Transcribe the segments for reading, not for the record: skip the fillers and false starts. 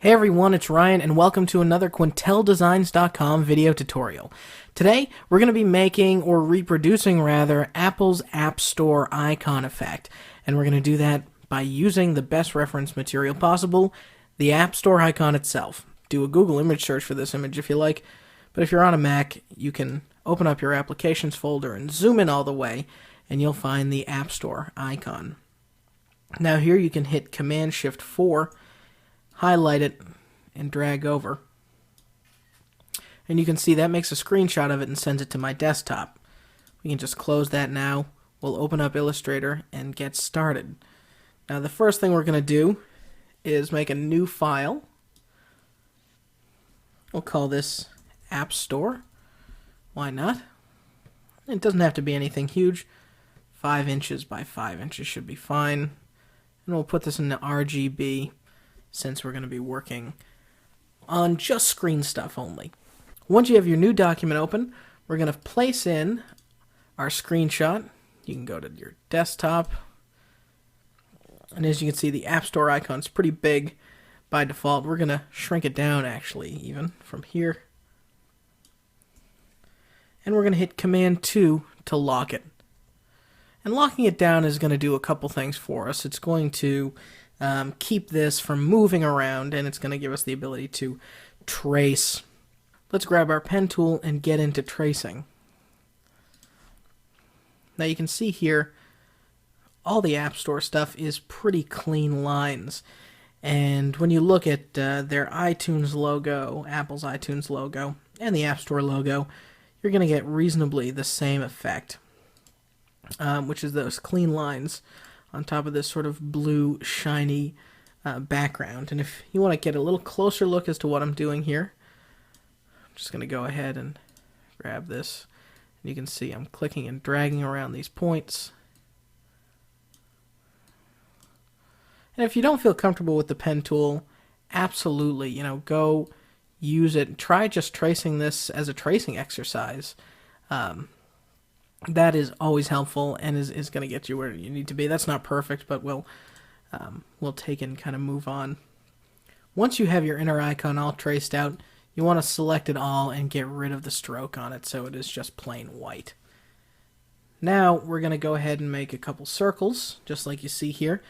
Hey everyone, it's Ryan and welcome to another QuintelDesigns.com video tutorial. Today, we're going to be making, or reproducing rather, Apple's App Store icon effect. And we're going to do that by using the best reference material possible, the App Store icon itself. Do a Google image search for this image if you like, but if you're on a Mac, you can open up your Applications folder and zoom in all the way, and you'll find the App Store icon. Now here you can hit Command-Shift-4, highlight it, and drag over. And you can see that makes a screenshot of it and sends it to my desktop. We can just close that now. We'll open up Illustrator and get started. Now the first thing we're going to do is make a new file. We'll call this App Store. Why not? It doesn't have to be anything huge. 5 inches by 5 inches should be fine. And we'll put this into RGB, since we're going to be working on just screen stuff only. Once you have your new document open, we're going to place in our screenshot. You can go to your desktop, and as you can see, the App Store icon is pretty big by default. We're going to shrink it down, actually, even from here. And we're going to hit Command-2 to lock it. And locking it down is going to do a couple things for us. It's going to keep this from moving around, and it's going to give us the ability to trace. Let's grab our pen tool and get into tracing. Now you can see here all the App Store stuff is pretty clean lines, and when you look at their iTunes logo, Apple's iTunes logo, and the App Store logo, you're going to get reasonably the same effect, which is those clean lines on top of this sort of blue, shiny background. And if you want to get a little closer look as to what I'm doing here, I'm just going to go ahead and grab this. And you can see I'm clicking and dragging around these points. And if you don't feel comfortable with the pen tool, absolutely, go use it. Try just tracing this as a tracing exercise. That is always helpful and is going to get you where you need to be. That's not perfect, but we'll take it and kind of move on. Once you have your inner icon all traced out, you want to select it all and get rid of the stroke on it so it is just plain white. Now we're going to go ahead and make a couple circles, just like you see here.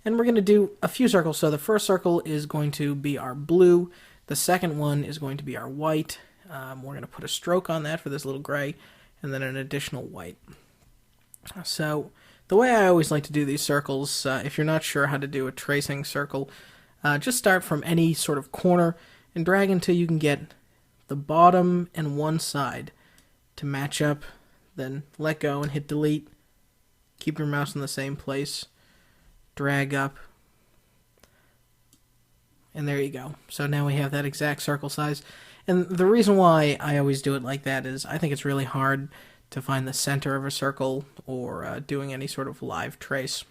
And we're going to do a few circles. So the first circle is going to be our blue. The second one is going to be our white. We're going to put a stroke on that for this little gray, and then an additional white. So the way I always like to do these circles, if you're not sure how to do a tracing circle, just start from any sort of corner and drag until you can get the bottom and one side to match up. Then let go and hit delete. Keep your mouse in the same place. Drag up. And there you go. So now we have that exact circle size. And the reason why I always do it like that is I think it's really hard to find the center of a circle or doing any sort of live trace.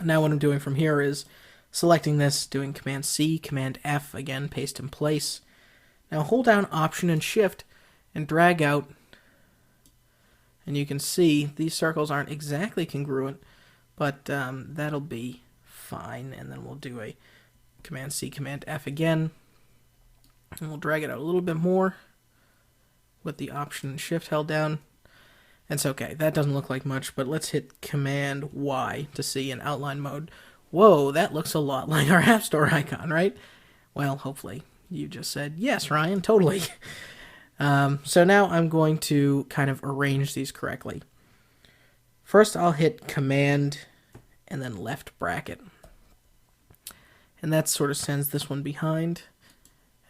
Now what I'm doing from here is selecting this, doing Command-C, Command-F, again, paste in place. Now hold down Option and Shift and drag out. And you can see these circles aren't exactly congruent, but that'll be fine. And then we'll do a Command-C, Command-F again. And we'll drag it out a little bit more with the Option and Shift held down. And it's okay. That doesn't look like much, but let's hit Command-Y to see in outline mode. Whoa, that looks a lot like our App Store icon, right? Well, hopefully you just said, yes, Ryan, totally. So now I'm going to kind of arrange these correctly. First, I'll hit Command and then left bracket. And that sort of sends this one behind.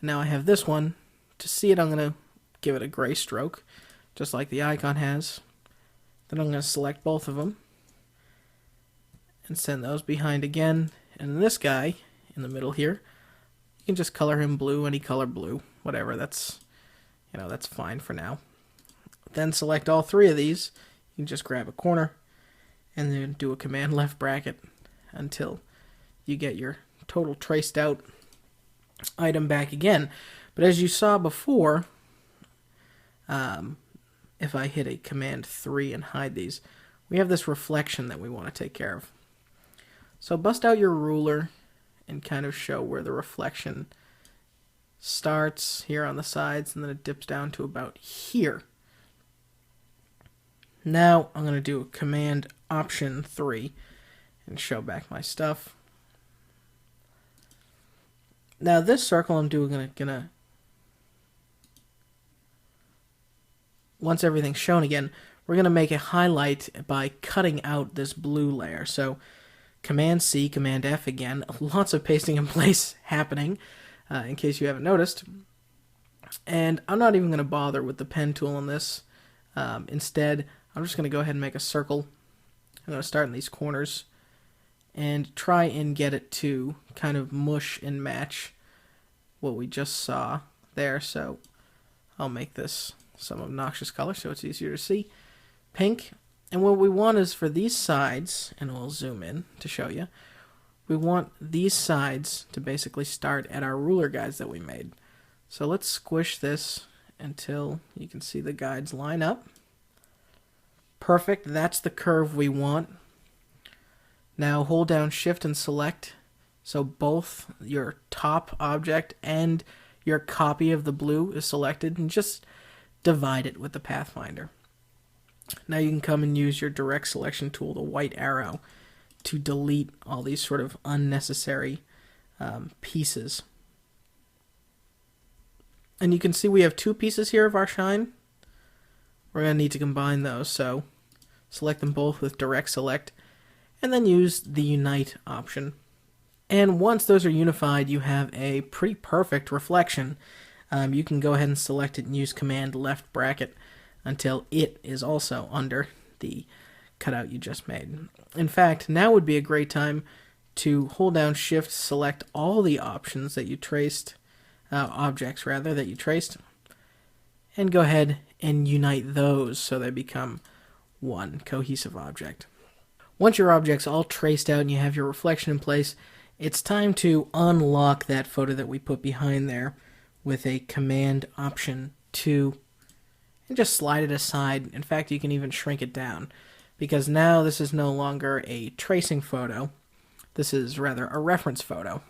Now I have this one. To see it, I'm going to give it a gray stroke, just like the icon has. Then I'm going to select both of them and send those behind again. And this guy in the middle here, you can just color him blue, any color blue, whatever. That's fine for now. Then select all three of these. You can just grab a corner and then do a Command left bracket until you get your total traced out item back again. But as you saw before, if I hit a Command-3 and hide these, we have this reflection that we want to take care of. So bust out your ruler and kind of show where the reflection starts here on the sides and then it dips down to about here. Now I'm going to do Command Option 3 and show back my stuff. Now this circle I'm gonna once everything's shown again, we're gonna make a highlight by cutting out this blue layer. So Command C, Command F again, lots of pasting in place happening, in case you haven't noticed. And I'm not even gonna bother with the pen tool on this. Instead, I'm just gonna go ahead and make a circle. I'm gonna start in these corners and try and get it to kind of mush and match what we just saw there. So I'll make this some obnoxious color so it's easier to see. Pink. And what we want is for these sides, and we'll zoom in to show you, we want these sides to basically start at our ruler guides that we made. So let's squish this until you can see the guides line up. Perfect, that's the curve we want. Now hold down Shift and select so both your top object and your copy of the blue is selected, and just divide it with the pathfinder. Now you can come and use your direct selection tool, the white arrow, to delete all these sort of unnecessary pieces. And you can see we have two pieces here of our shine. We're going to need to combine those, so select them both with direct select and then use the unite option. And once those are unified, you have a pretty perfect reflection. You can go ahead and select it and use Command left bracket until it is also under the cutout you just made. In fact, now would be a great time to hold down Shift, select all the options that you traced, objects rather, that you traced, and go ahead and unite those so they become one cohesive object. Once your object's all traced out and you have your reflection in place, it's time to unlock that photo that we put behind there with a Command Option 2 and just slide it aside. In fact, you can even shrink it down because now this is no longer a tracing photo. This is rather a reference photo.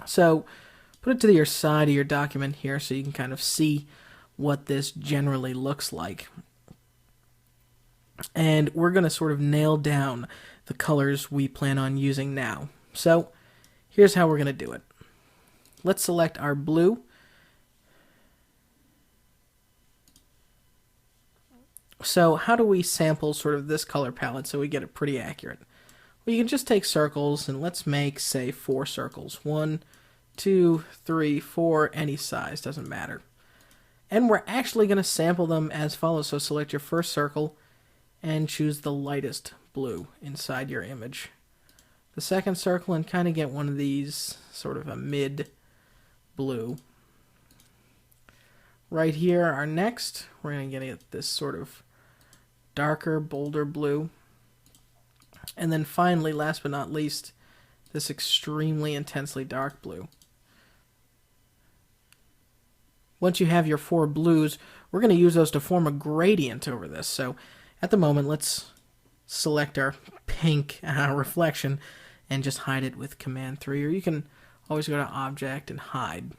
So put it to your side of your document here so you can kind of see what this generally looks like. And we're going to sort of nail down the colors we plan on using now. So here's how we're going to do it. Let's select our blue. So how do we sample sort of this color palette so we get it pretty accurate? Well, you can just take circles and let's make, say, 4 circles. 1, 2, 3, 4, any size, doesn't matter. And we're actually going to sample them as follows. So select your first circle and choose the lightest blue inside your image. The second circle and kind of get one of these, sort of a mid blue. Right here, our next, we're going to get this sort of darker, bolder blue. And then finally, last but not least, this extremely intensely dark blue. Once you have your 4 blues, we're going to use those to form a gradient over this. So at the moment, let's select our pink reflection and just hide it with Command 3, or you can always go to Object and Hide.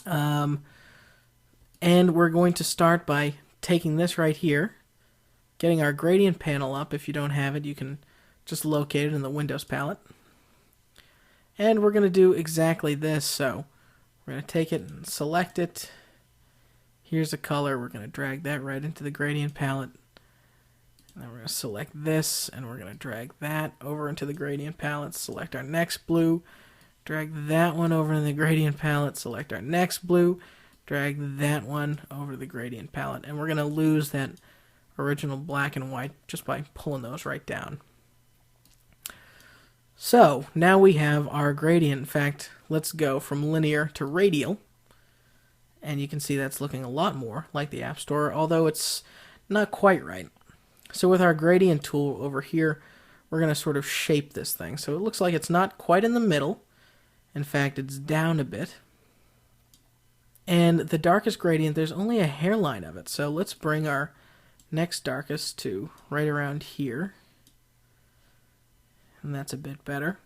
And we're going to start by taking this right here, getting our gradient panel up. If you don't have it, you can just locate it in the Windows palette. And we're going to do exactly this. So we're going to take it and select it. Here's a color. We're going to drag that right into the gradient palette. And then we're going to select this, and we're going to drag that over into the gradient palette. Select our next blue, drag that one over into the gradient palette. Select our next blue, drag that one over to the gradient palette. And we're going to lose that original black and white just by pulling those right down. So now we have our gradient. In fact, let's go from linear to radial. And you can see that's looking a lot more like the App Store, although it's not quite right. So with our gradient tool over here, we're going to sort of shape this thing. So it looks like it's not quite in the middle. In fact, it's down a bit. And the darkest gradient, there's only a hairline of it. So let's bring our next darkest to right around here. And that's a bit better.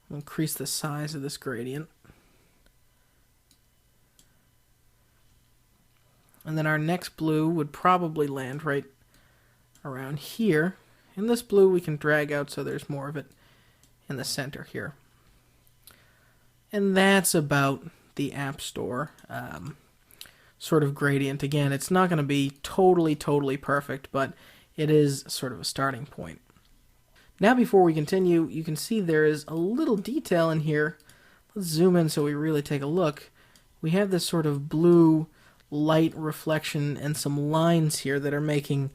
We'll increase the size of this gradient. And then our next blue would probably land right around here. And this blue we can drag out so there's more of it in the center here. And that's about the App Store sort of gradient. Again, it's not going to be totally perfect, but it is sort of a starting point. Now before we continue, you can see there is a little detail in here. Let's zoom in so we really take a look. We have this sort of blue light reflection and some lines here that are making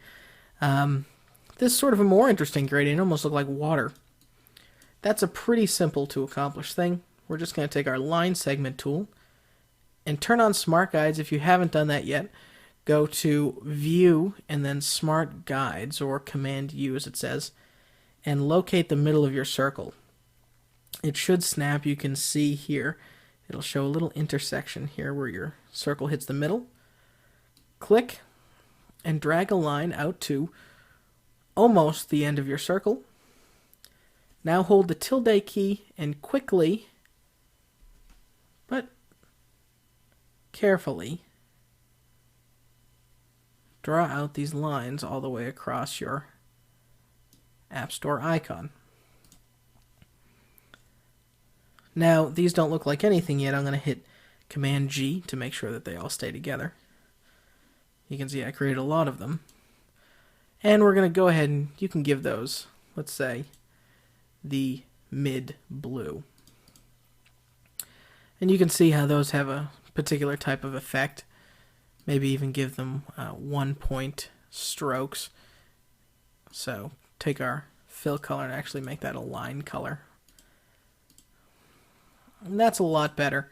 this sort of a more interesting gradient. It almost look like water. That's a pretty simple to accomplish thing. We're just going to take our line segment tool and turn on Smart Guides. If you haven't done that yet, go to View and then Smart Guides, or Command U as it says, and locate the middle of your circle. It should snap. You can see here it'll show a little intersection here where your circle hits the middle. Click and drag a line out to almost the end of your circle. Now hold the tilde key and quickly but carefully draw out these lines all the way across your App Store icon. Now, these don't look like anything yet. I'm going to hit Command G to make sure that they all stay together. You can see I created a lot of them. And we're going to go ahead and you can give those, let's say, the mid blue. And you can see how those have a particular type of effect. Maybe even give them 1-point strokes. So take our fill color and actually make that a line color. And that's a lot better.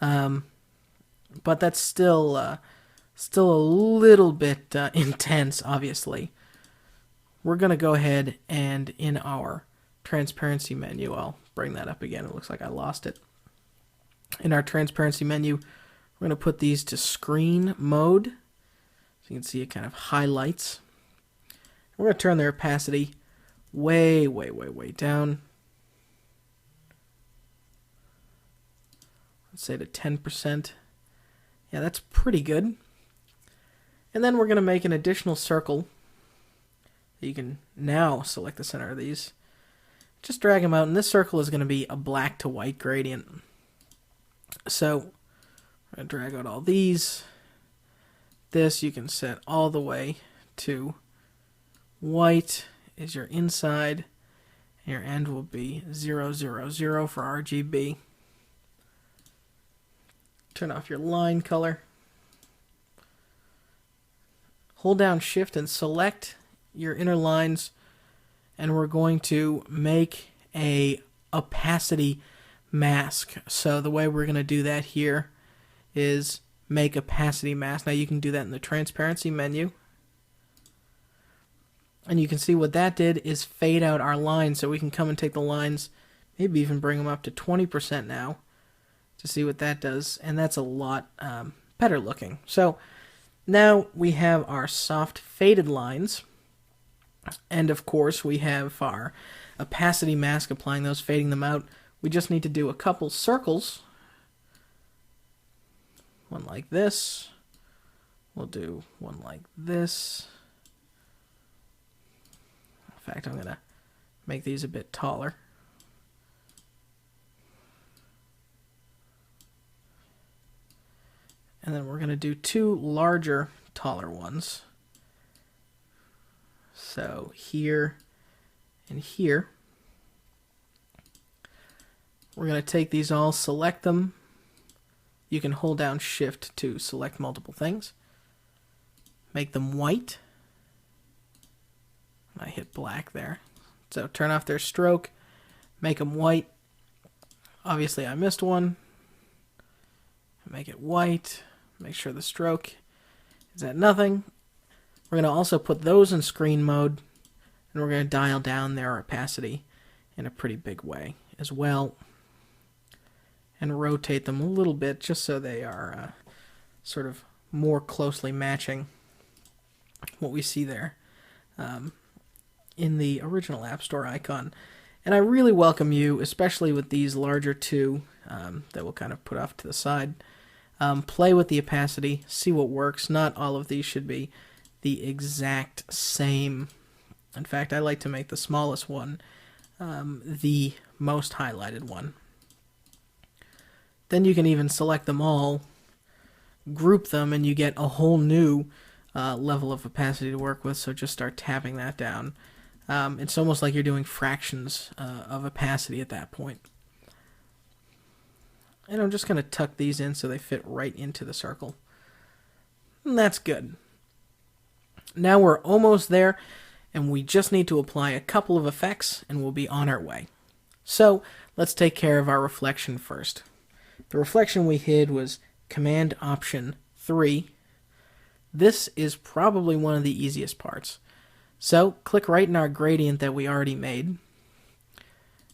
But that's still a little bit intense, obviously. We're going to go ahead and in our transparency menu, I'll bring that up again. It looks like I lost it. In our transparency menu, we're going to put these to screen mode. So you can see it kind of highlights. We're going to turn their opacity way down. Let's say to 10%. Yeah, that's pretty good. And then we're going to make an additional circle. You can now select the center of these. Just drag them out, and this circle is going to be a black to white gradient. So I'm going to drag out all these. This you can set all the way to white is your inside. And your end will be 000 for RGB. Turn off your line color. Hold down Shift and select your inner lines, and we're going to make a opacity mask. So the way we're going to do that here is make opacity mask. Now you can do that in the transparency menu. And you can see what that did is fade out our lines, so we can come and take the lines, maybe even bring them up to 20% now to see what that does. And that's a lot better looking. So now we have our soft faded lines. And of course we have our opacity mask, applying those, fading them out. We just need to do a couple circles. One like this. We'll do one like this. In fact, I'm going to make these a bit taller. And then we're going to do two larger, taller ones. So here and here. We're going to take these all, select them. You can hold down Shift to select multiple things. Make them white. I hit black there. So turn off their stroke. Make them white. Obviously I missed one. Make it white. Make sure the stroke is at nothing. We're going to also put those in screen mode, and we're going to dial down their opacity in a pretty big way as well, and rotate them a little bit just so they are sort of more closely matching what we see there in the original App Store icon. And I really welcome you, especially with these larger two that we'll kind of put off to the side. Play with the opacity, see what works. Not all of these should be the exact same. In fact, I like to make the smallest one the most highlighted one. Then you can even select them all, group them, and you get a whole new level of opacity to work with, so just start tapping that down. It's almost like you're doing fractions of opacity at that point. And I'm just going to tuck these in so they fit right into the circle. And that's good. Now we're almost there, and we just need to apply a couple of effects, and we'll be on our way. So let's take care of our reflection first. The reflection we hid was Command Option 3. This is probably one of the easiest parts. So click right in our gradient that we already made,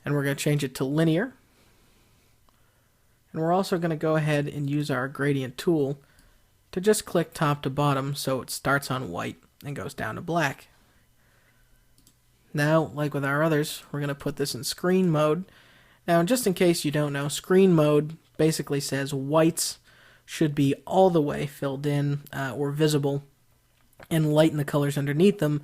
and we're going to change it to linear. And we're also going to go ahead and use our gradient tool to just click top to bottom so it starts on white and goes down to black. Now, like with our others, we're going to put this in screen mode. Now, just in case you don't know, screen mode basically says whites should be all the way filled in or visible and lighten the colors underneath them,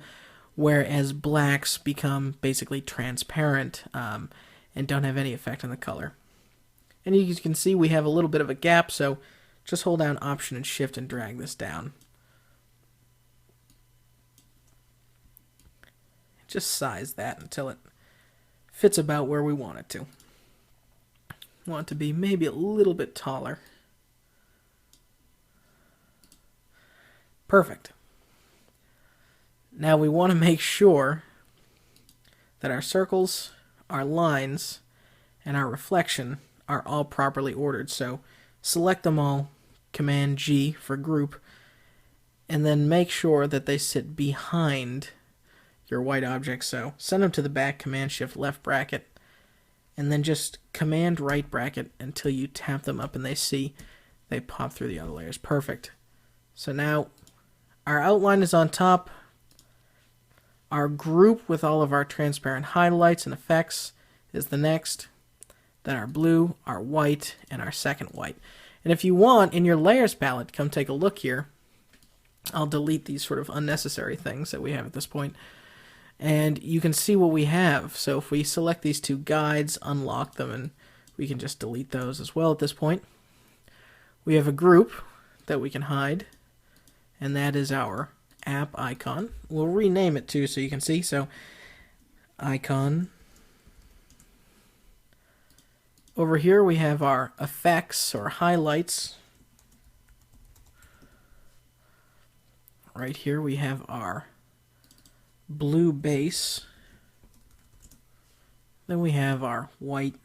whereas blacks become basically transparent and don't have any effect on the color. And you can see we have a little bit of a gap, so just hold down Option and Shift and drag this down. Just size that until it fits about where we want it to. Want it to be maybe a little bit taller. Perfect. Now we want to make sure that our circles, our lines, and our reflection are all properly ordered. So select them all, Command G for group, and then make sure that they sit behind your white object. So send them to the back, Command Shift left bracket, and then just Command right bracket until you tap them up and they pop through the other layers. Perfect. So now our outline is on top. Our group with all of our transparent highlights and effects is the next. Then our blue, our white, and our second white. And if you want, in your layers palette, come take a look here. I'll delete these sort of unnecessary things that we have at this point. And you can see what we have. So if we select these two guides, unlock them, and we can just delete those as well at this point. We have a group that we can hide, and that is our app icon. We'll rename it too so you can see. So icon. Over here we have our effects or highlights. Right here we have our blue base. Then we have our white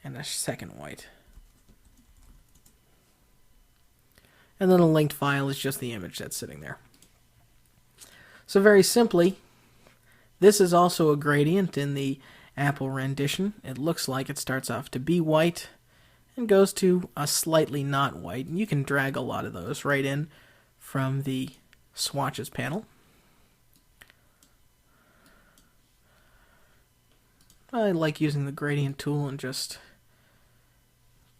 and a second white. And then a linked file is just the image that's sitting there. So very simply, this is also a gradient in the Apple rendition. It looks like it starts off to be white and goes to a slightly not white. And you can drag a lot of those right in from the swatches panel. I like using the gradient tool and just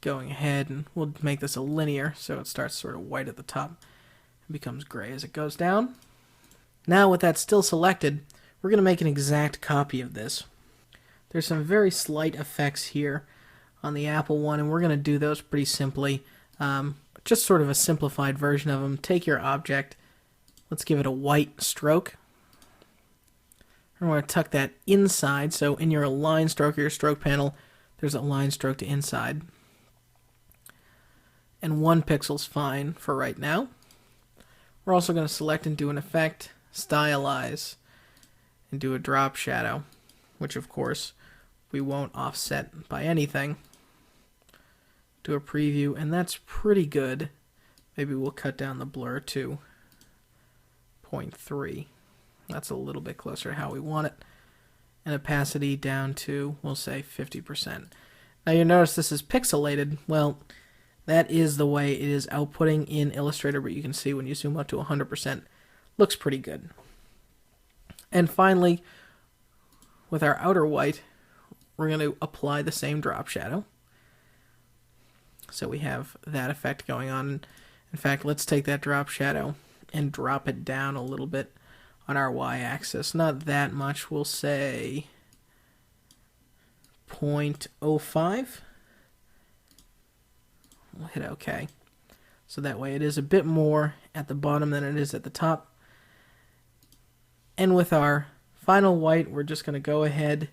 going ahead, and we'll make this a linear so it starts sort of white at the top and becomes gray as it goes down. Now with that still selected, we're going to make an exact copy of this. There's some very slight effects here on the Apple one, and we're going to do those pretty simply. Just sort of a simplified version of them. Take your object, let's give it a white stroke. We're going to tuck that inside, so in your line stroke or your stroke panel, there's a line stroke to inside. And 1 pixel's fine for right now. We're also going to select and do an effect, stylize, and do a drop shadow, which of course we won't offset by anything. Do a preview, and that's pretty good. Maybe we'll cut down the blur to 0.3. That's a little bit closer to how we want it. And opacity down to, we'll say, 50%. Now you'll notice this is pixelated. Well, that is the way it is outputting in Illustrator, but you can see when you zoom up to 100%, looks pretty good. And finally, with our outer white, we're going to apply the same drop shadow. So we have that effect going on. In fact, let's take that drop shadow and drop it down a little bit on our y-axis. Not that much, we'll say 0.05. We'll hit OK. So that way it is a bit more at the bottom than it is at the top. And with our final white, we're just going to go ahead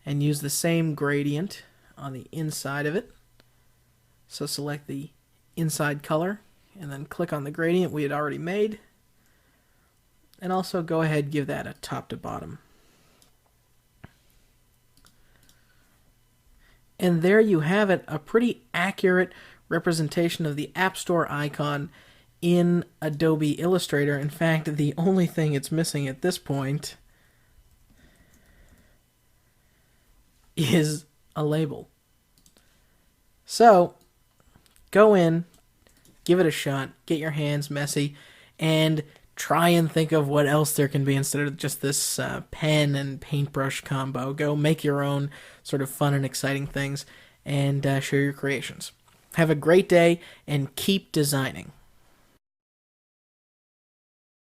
and use the same gradient on the inside of it. So select the inside color and then click on the gradient we had already made. And also go ahead and give that a top to bottom. And there you have it, a pretty accurate representation of the App Store icon in Adobe Illustrator. In fact, the only thing it's missing at this point is a label. So, go in, give it a shot, get your hands messy, and try and think of what else there can be instead of just this pen and paintbrush combo. Go make your own sort of fun and exciting things and share your creations. Have a great day and keep designing.